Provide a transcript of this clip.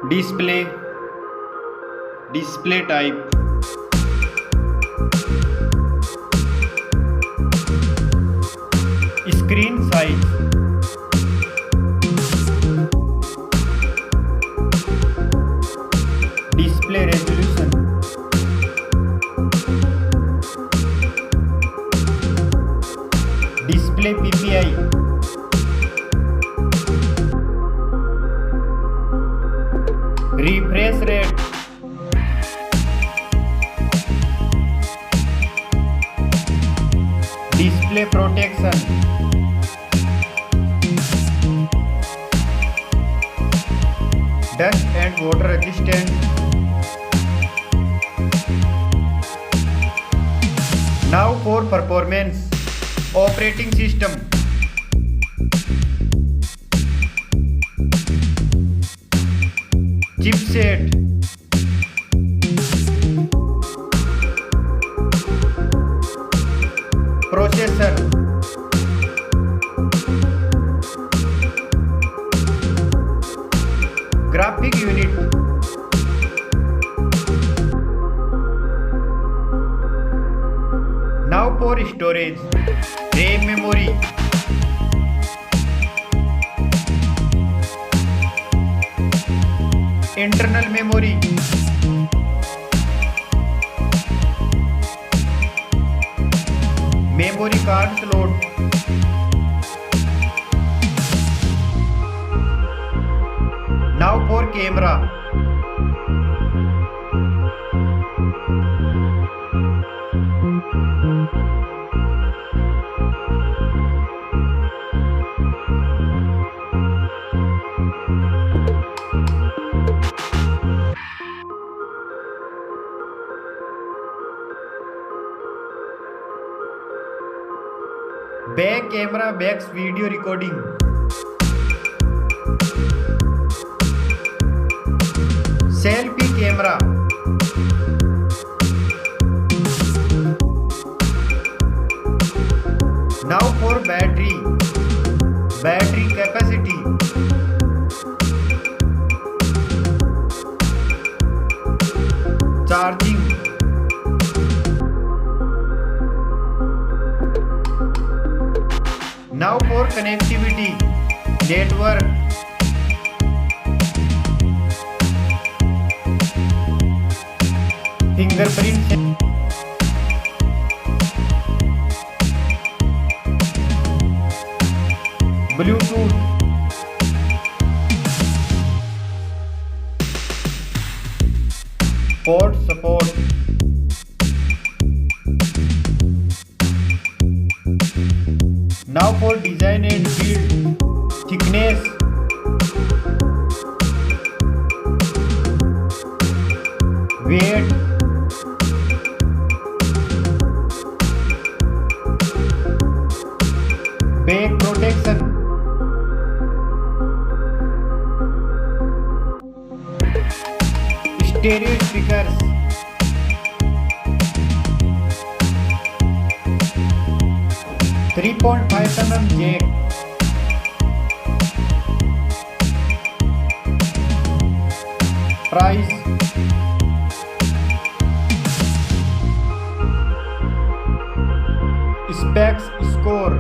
display, display type, screen size, display resolution, display PPI, refresh rate, display protection, dust and water resistant. Now for performance. Operating system, chipset, processor, graphic unit, now for storage, RAM memory, internal memory, memory card slot, now for camera, back camera backs video recording, selfie camera, now for battery, battery capacity, charging, now for connectivity, network, fingerprint, Bluetooth, port support, now for design and build, thickness, weight, back protection, stereo speakers, 3.5mm jack, price, specs, score,